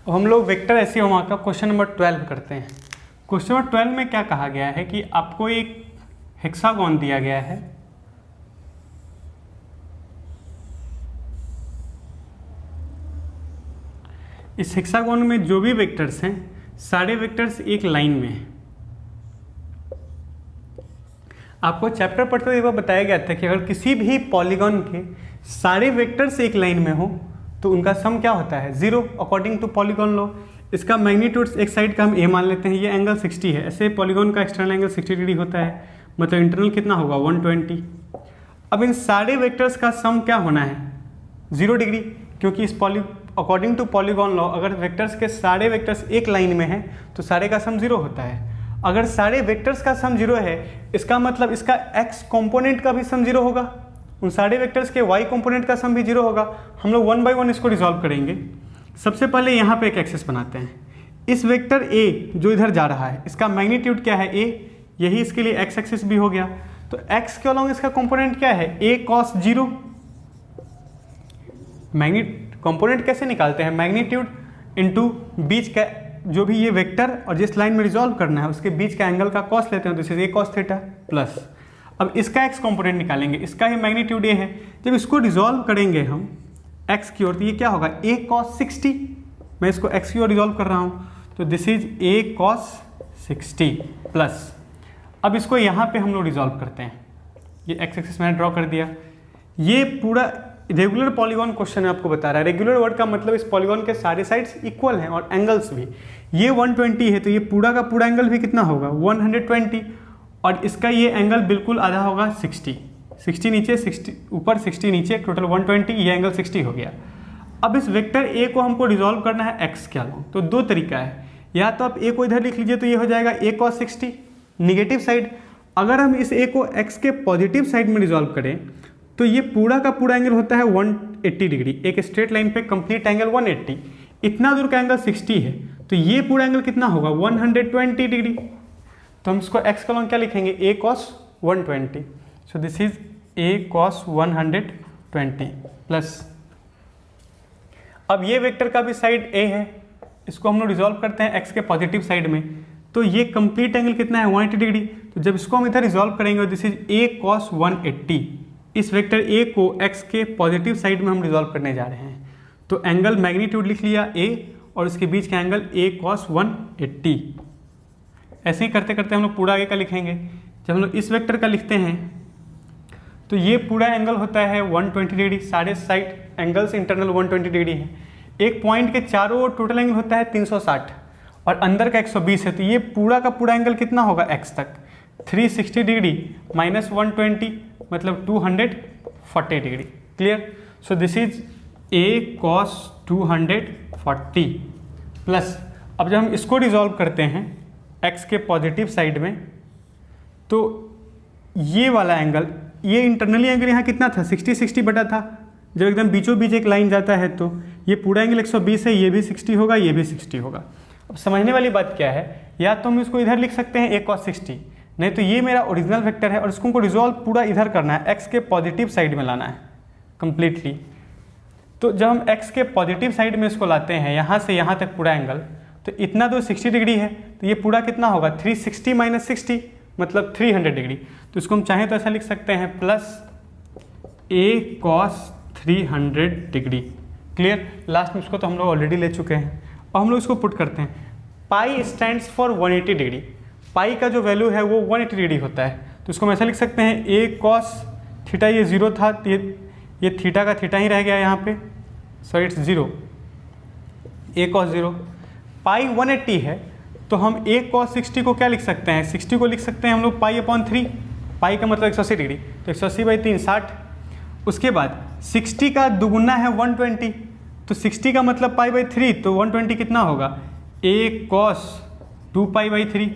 हम लोग वेक्टर एसियोमा का क्वेश्चन नंबर 12 करते हैं। क्वेश्चन नंबर 12 में क्या कहा गया है कि आपको एक हेक्सागोन दिया गया है। इस हेक्सागोन में जो भी वेक्टर्स हैं सारे वेक्टर्स एक लाइन में हैं। आपको चैप्टर पढ़ते हुए बताया गया था कि अगर किसी भी पॉलीगॉन के सारे वेक्टर्स एक लाइन में हो तो उनका सम क्या होता है, 0 अकॉर्डिंग टू पॉलीगॉन लॉ। इसका मैग्नीट्यूड एक साइड का हम ए मान लेते हैं, ये एंगल 60 है। ऐसे पॉलीगॉन का एक्सटर्नल एंगल 60 डिग्री होता है, मतलब इंटरनल कितना होगा 120। अब इन सारे वेक्टर्स का सम क्या होना है 0 डिग्री, क्योंकि इस अकॉर्डिंग टू पॉलीगॉन लॉ अगर वेक्टर्स के सारे वेक्टर्स एक लाइन में हैं तो सारे का सम 0 होता है। अगर सारे वेक्टर्स का सम 0 है इसका मतलब इसका x कंपोनेंट का भी सम 0 होगा, उन सारे वेक्टर्स के y कंपोनेंट का सम भी 0 होगा। हम लोग 1 बाय 1 इसको रिजॉल्व करेंगे। सबसे पहले यहाँ पे एक एक्सिस बनाते हैं। इस वेक्टर a जो इधर जा रहा है इसका मैग्नीट्यूड क्या है a, यही इसके लिए x एक्सिस भी हो गया। तो x के अलॉन्ग इसका कंपोनेंट क्या है a cos 0। कंपोनेंट कैसे निकालते हैं, मैग्नीट्यूड इनटू बीच का जो भी ये वेक्टर और जिस लाइन में रिजॉल्व करना है उसके बीच का एंगल का कॉस लेते हैं, तो इसे a cos थीटा प्लस। अब इसका x कंपोनेंट निकालेंगे, इसका ही मैग्नीट्यूड ये है। जब इसको रिजॉल्व करेंगे हम x की ओर तो ये क्या होगा a cos 60। मैं इसको x की ओर रिजॉल्व कर रहा हूँ तो this is a cos 60 plus. अब इसको यहाँ पे हम लोग रिजॉल्व करते हैं। ये x एक्सिस मैंने ड्रॉ कर दिया। ये पूरा रेगुलर पॉलीगॉन क्वेश्चन आपको बता रहा है। रेगुलर वर्ड का मतलब इस पॉलीगॉन के सारे साइड्स इक्वल हैं और एंगल्स भी। ये 120 है तो ये पूरा का पूरा एंगल भी कितना होगा 120, और इसका ये एंगल बिल्कुल आधा होगा 60 नीचे 60 ऊपर 60 नीचे, टोटल 120, ये एंगल 60 हो गया। अब इस वेक्टर ए को हमको रिजॉल्व करना है x के अलॉन्ग, तो दो तरीका है। या तो आप ए को इधर लिख लीजिए तो ये हो जाएगा a cos 60 निगेटिव साइड। अगर हम इस a को x के पॉजिटिव साइड में रिजॉल्व करें तो ये पूरा का पूरा एंगल होता है 180 डिग्री। एक स्ट्रेट लाइन पे कंप्लीट एंगल 180, इतना दूर का एंगल 60 है तो ये पूरा एंगल कितना होगा 120 डिग्री। तो हम इसको x का अलॉन्ग क्या लिखेंगे a cos 120। So this is a cos 120 plus. अब ये वेक्टर का भी साइड a है, इसको हम लोग रिजॉल्व करते हैं x के पॉजिटिव साइड में, तो ये कंप्लीट एंगल कितना है 180 डिग्री। तो जब इसको हम इधर रिजॉल्व करेंगे दिस इज a cos 180। इस वेक्टर a को x के पॉजिटिव साइड में हम रिजॉल्व करने जा रहे हैं, तो एंगल मैग्नीट्यूड लिख लिया a और उसके बीच का एंगल a cos 180। ऐसे ही करते करते हम लोग पूरा आगे का लिखेंगे। जब हम लोग इस वेक्टर का लिखते हैं तो ये पूरा एंगल होता है 120 डिग्री, सारे साइड एंगल्स इंटरनल 120 डिग्री है। एक पॉइंट के चारों ओर टोटल एंगल होता है 360 और अंदर का 120 है, तो ये पूरा का पूरा एंगल कितना होगा x तक 360 डिग्री माइनस 120 मतलब 240 degree. Clear. So this is a cos 240 plus. अब जब हम इसको रिजॉल्व करते हैं x के पॉजिटिव साइड में तो ये वाला एंगल, ये इंटरनली एंगल यहाँ कितना था 60 बटा था। जब एकदम बीचों बीच एक लाइन जाता है तो ये पूरा एंगल 120 है, ये भी 60 होगा, ये भी 60 होगा। अब समझने वाली बात क्या है, या तो हम इसको इधर लिख सकते हैं a cos 60, नहीं तो ये मेरा ओरिजिनल वेक्टर है और इसको रिजॉल्व पूरा इधर करना है, x के पॉजिटिव साइड में लाना है कंप्लीटली। तो जब हम x के पॉजिटिव साइड में इसको लाते हैं यहाँ से यहाँ तक पूरा एंगल, तो इतना तो 60 डिग्री है, तो ये पूरा कितना होगा 360 माइनस 60 मतलब 300 डिग्री। तो इसको हम चाहें तो ऐसा लिख सकते हैं plus a cos 300 degree. Clear. Last में इसको तो हम लोग ऑलरेडी ले चुके हैं। अब हम लोग इसको पुट करते हैं। पाई स्टैंड्स फॉर 180 डिग्री। पाई का जो वैल्यू है वो 180 डिग्री होता है, तो इसको हम ऐसा लिख सकते हैं a cos थीटा, ये 0 था तो ये थीटा का थीटा ही रह गया यहाँ पे, सो इट्स 0, a cos 0। पाई 180 है तो हम a cos 60 को क्या लिख सकते हैं, 60 को लिख सकते हैं हम लोग पाई अपॉन 3। पाई का मतलब 180 डिग्री, तो 180 बाई 3 60। उसके बाद 60 का दुगुना है 120, तो 60 का मतलब पाई बाई 3, तो 120 कितना होगा a cos 2 पाई बाई 3।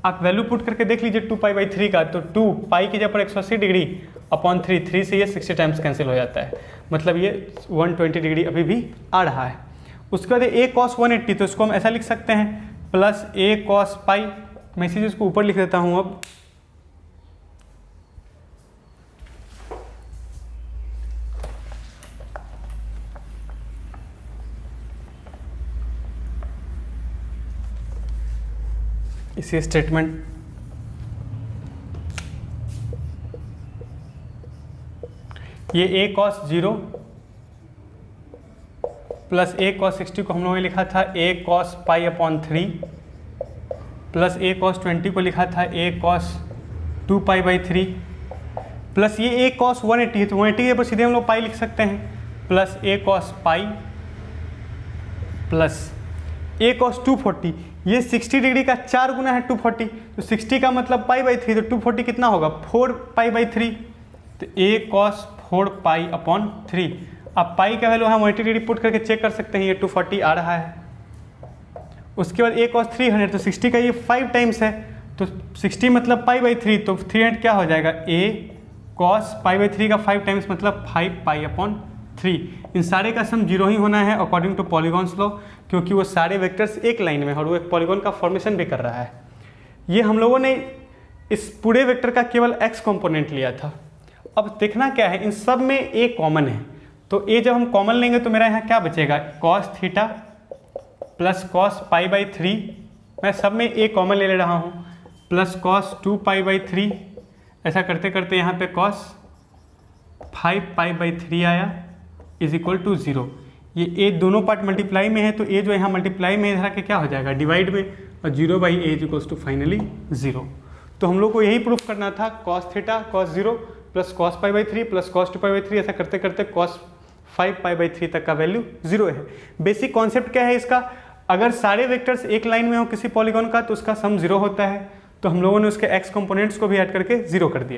आप वैल्यू पुट करके देख लीजिए 2 पाई बाई 3 का, तो 2 पाई की जगह पर 180 डिग्री अपॉन 3 से ये 60 टाइम्स कैंसिल हो जाता है, मतलब ये 120 डिग्री अभी भी आ रहा है। उसके बाद a cos 180, तो इसको हम ऐसा लिख सकते हैं प्लस a cos पाई। मैं इसी चीज़ को ऊपर लिख देता हूँ। अब इसी स्टेटमेंट ये a cos 0 plus a cos 60 को हम लोगों ने लिखा था a cos pi upon 3 plus a cos 20 को लिखा था a cos 2 pi by 3 plus ये a cos 180 है तो 180 के ऊपर सीधे हम लोग पाई लिख सकते हैं plus a cos pi plus a cos 240 ये 60 डिग्री का 4 गुना है 240 तो 60 का मतलब पाई बाई 3 तो 240 कितना होगा 4 पाई बाई 3 तो a cos 4 पाई अपॉन 3। अब पाई का वैल्यू हम 180 डिग्री पुट करके चेक कर सकते हैं ये 240 आ रहा है। उसके बाद a cos 300 तो 60 का ये 5 टाइम्स है तो 60 मतलब पाई बाई 3 तो 300 क्या हो जाएगा a cos पाई बाई 3 का 5 टाइम्स मतलब 5 पाई अपॉन 3। इन सारे का सम जीरो ही होना है अकॉर्डिंग टू पॉलीगॉन्स लॉ क्योंकि वो सारे वेक्टर्स एक लाइन में और वो एक पॉलीगॉन का फॉर्मेशन भी कर रहा है। ये हम लोगों ने इस पूरे वेक्टर का केवल x कंपोनेंट लिया था। अब देखना क्या है इन सब में a कॉमन है तो a जब हम कॉमन लेंगे तो मेरा यहाँ क्या बचेगा cos theta plus cos pi by 3 मैं सब में a कॉमन ले रहा हूँ प्लस cos 2 पाई बाई 3 ऐसा करते करते यहाँ पे cos 5 पाई बाई 3 आया इज इक्वल टू 0। ये a दोनों पार्ट मल्टीप्लाई में है तो a जो यहाँ मल्टीप्लाई में इधर आके क्या हो जाएगा डिवाइड में और 0 by a is equals to finally 0। तो हम लोग को यही प्रूफ करना था cos theta cos 0 plus cos pi by 3 plus cos 2 pi by 3 ऐसा करते करते cos 5 पाई बाई 3 तक का वैल्यू 0 है। बेसिक कॉन्सेप्ट क्या है इसका, अगर सारे वेक्टर्स एक लाइन में हो किसी पॉलीगॉन का तो उसका सम 0 होता है तो हम लोगों ने उसके x कंपोनेंट्स को भी ऐड करके 0 कर दिया।